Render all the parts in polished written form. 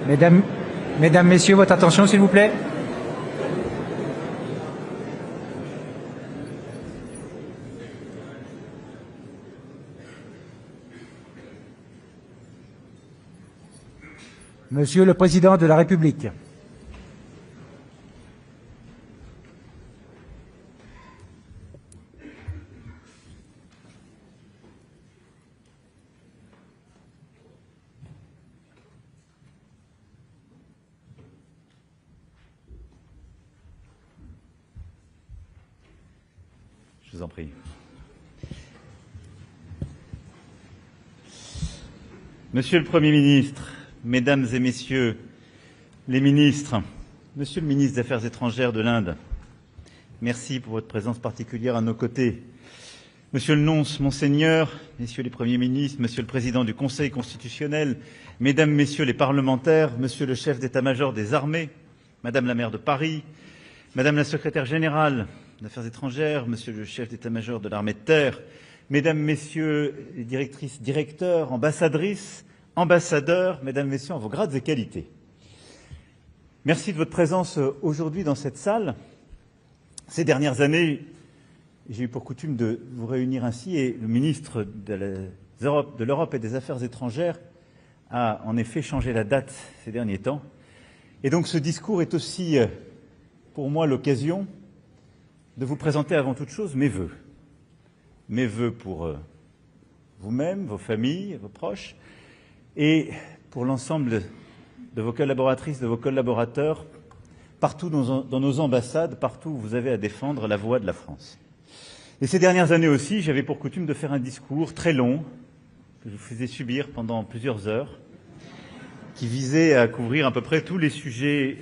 Mesdames, Messieurs, votre attention, s'il vous plaît. Monsieur le Président de la République. Je vous en prie. Monsieur le Premier ministre, Mesdames et Messieurs les ministres, Monsieur le ministre des Affaires étrangères de l'Inde, merci pour votre présence particulière à nos côtés. Monsieur le nonce, Monseigneur, Messieurs les Premiers ministres, Monsieur le Président du Conseil constitutionnel, Mesdames, Messieurs les parlementaires, Monsieur le chef d'état-major des armées, Madame la maire de Paris, Madame la secrétaire générale des Affaires étrangères, Monsieur le chef d'état-major de l'armée de terre, Mesdames, Messieurs les directrices, directeurs, ambassadrices, ambassadeurs, Mesdames, Messieurs, en vos grades et qualités. Merci de votre présence aujourd'hui dans cette salle. Ces dernières années, j'ai eu pour coutume de vous réunir ainsi et le ministre de l'Europe et des Affaires étrangères a en effet changé la date ces derniers temps. Et donc ce discours est aussi pour moi l'occasion de vous présenter avant toute chose mes vœux. Mes vœux pour vous-même, vos familles, vos proches, et pour l'ensemble de vos collaboratrices, de vos collaborateurs, partout dans nos ambassades, partout où vous avez à défendre la voix de la France. Et ces dernières années aussi, j'avais pour coutume de faire un discours très long, que je vous faisais subir pendant plusieurs heures, qui visait à couvrir à peu près tous les sujets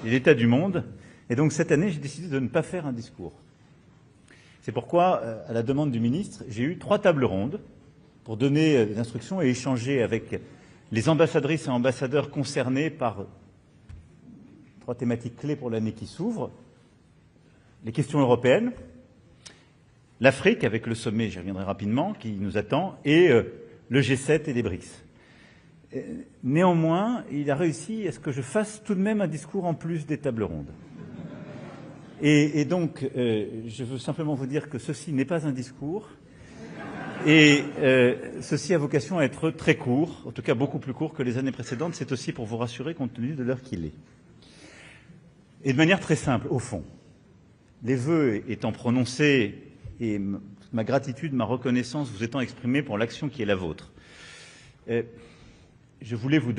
de l'état du monde. Et donc cette année, j'ai décidé de ne pas faire un discours. C'est pourquoi, à la demande du ministre, j'ai eu 3 tables rondes pour donner des instructions et échanger avec les ambassadrices et ambassadeurs concernés par 3 thématiques clés pour l'année qui s'ouvre. Les questions européennes, l'Afrique avec le sommet, j'y reviendrai rapidement, qui nous attend, et le G7 et les BRICS. Néanmoins, il a réussi à ce que je fasse tout de même un discours en plus des tables rondes. Et donc, je veux simplement vous dire que ceci n'est pas un discours, et ceci a vocation à être très court, en tout cas beaucoup plus court que les années précédentes. C'est aussi pour vous rassurer compte tenu de l'heure qu'il est. Et de manière très simple, au fond, les vœux étant prononcés et ma gratitude, ma reconnaissance vous étant exprimée pour l'action qui est la vôtre, je voulais vous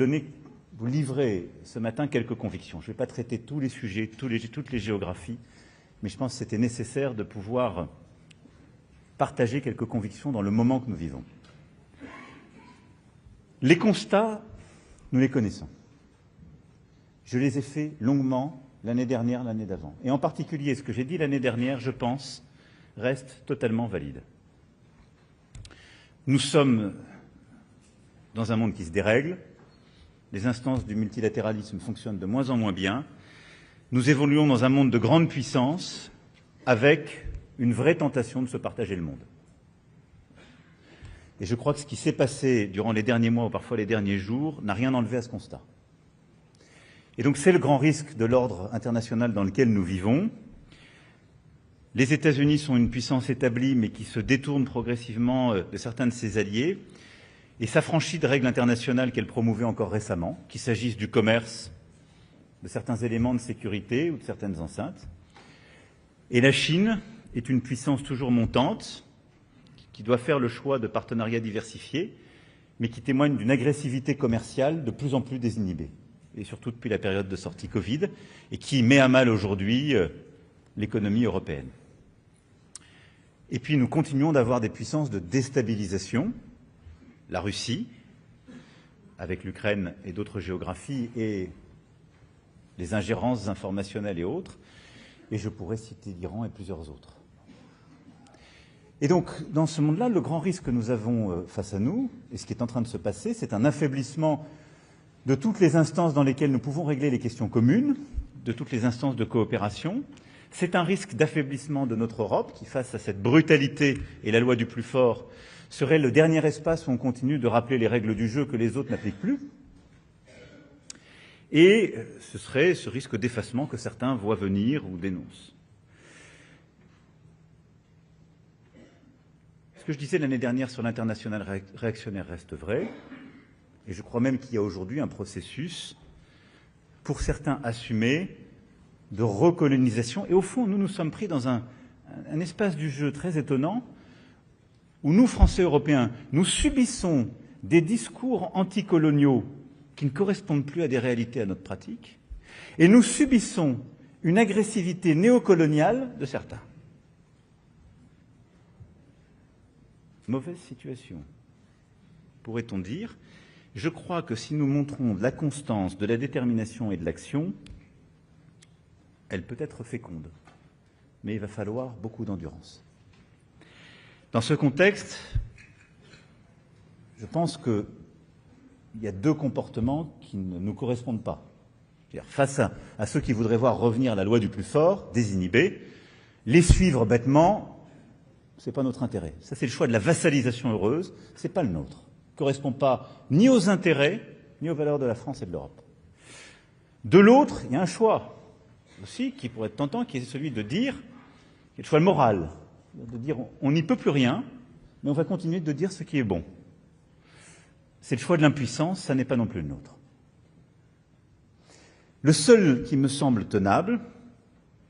livrer ce matin quelques convictions. Je ne vais pas traiter tous les sujets, toutes les géographies, mais je pense que c'était nécessaire de pouvoir partager quelques convictions dans le moment que nous vivons. Les constats, nous les connaissons. Je les ai faits longuement l'année dernière, l'année d'avant. Et en particulier, ce que j'ai dit l'année dernière, je pense, reste totalement valide. Nous sommes dans un monde qui se dérègle. Les instances du multilatéralisme fonctionnent de moins en moins bien. Nous évoluons dans un monde de grande puissance avec une vraie tentation de se partager le monde. Et je crois que ce qui s'est passé durant les derniers mois ou parfois les derniers jours n'a rien enlevé à ce constat. Et donc c'est le grand risque de l'ordre international dans lequel nous vivons. Les États-Unis sont une puissance établie mais qui se détourne progressivement de certains de ses alliés et s'affranchit de règles internationales qu'elle promouvait encore récemment, qu'il s'agisse du commerce, de certains éléments de sécurité ou de certaines enceintes. Et la Chine est une puissance toujours montante, qui doit faire le choix de partenariats diversifiés, mais qui témoigne d'une agressivité commerciale de plus en plus désinhibée, et surtout depuis la période de sortie Covid, et qui met à mal aujourd'hui l'économie européenne. Et puis nous continuons d'avoir des puissances de déstabilisation, la Russie, avec l'Ukraine et d'autres géographies, et les ingérences informationnelles et autres, et je pourrais citer l'Iran et plusieurs autres. Et donc, dans ce monde-là, le grand risque que nous avons face à nous, et ce qui est en train de se passer, c'est un affaiblissement de toutes les instances dans lesquelles nous pouvons régler les questions communes, de toutes les instances de coopération. C'est un risque d'affaiblissement de notre Europe, qui, face à cette brutalité et la loi du plus fort, serait le dernier espace où on continue de rappeler les règles du jeu que les autres n'appliquent plus. Et ce serait ce risque d'effacement que certains voient venir ou dénoncent. Ce que je disais l'année dernière sur l'international réactionnaire reste vrai, et je crois même qu'il y a aujourd'hui un processus, pour certains assumés, de recolonisation. Et au fond, nous nous sommes pris dans un espace du jeu très étonnant, où nous, Français européens, nous subissons des discours anticoloniaux qui ne correspondent plus à des réalités, à notre pratique, et nous subissons une agressivité néocoloniale de certains. Mauvaise situation, pourrait-on dire. Je crois que si nous montrons de la constance, de la détermination et de l'action, elle peut être féconde, mais il va falloir beaucoup d'endurance. Dans ce contexte, je pense qu'il y a deux comportements qui ne nous correspondent pas. C'est-à-dire, face à ceux qui voudraient voir revenir la loi du plus fort, désinhibée, les suivre bêtement, ce n'est pas notre intérêt. Ça, c'est le choix de la vassalisation heureuse, ce n'est pas le nôtre. Il ne correspond pas ni aux intérêts, ni aux valeurs de la France et de l'Europe. De l'autre, il y a un choix aussi qui pourrait être tentant, qui est celui de dire, qui est le choix moral, de dire on n'y peut plus rien, mais on va continuer de dire ce qui est bon. C'est le choix de l'impuissance, ça n'est pas non plus le nôtre. Le seul qui me semble tenable,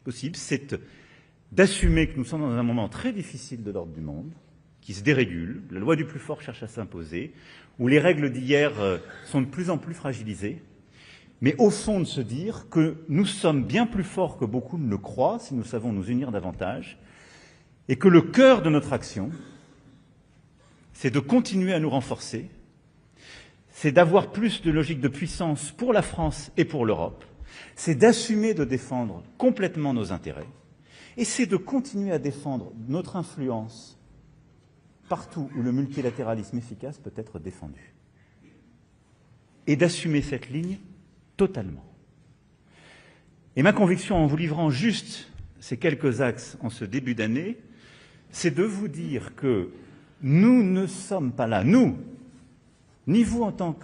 possible, c'est d'assumer que nous sommes dans un moment très difficile de l'ordre du monde, qui se dérégule, la loi du plus fort cherche à s'imposer, où les règles d'hier sont de plus en plus fragilisées, mais au fond de se dire que nous sommes bien plus forts que beaucoup ne le croient, si nous savons nous unir davantage, et que le cœur de notre action, c'est de continuer à nous renforcer, c'est d'avoir plus de logique de puissance pour la France et pour l'Europe, c'est d'assumer de défendre complètement nos intérêts, et c'est de continuer à défendre notre influence partout où le multilatéralisme efficace peut être défendu. Et d'assumer cette ligne totalement. Et ma conviction, en vous livrant juste ces quelques axes en ce début d'année, c'est de vous dire que nous ne sommes pas là, nous, ni vous en tant que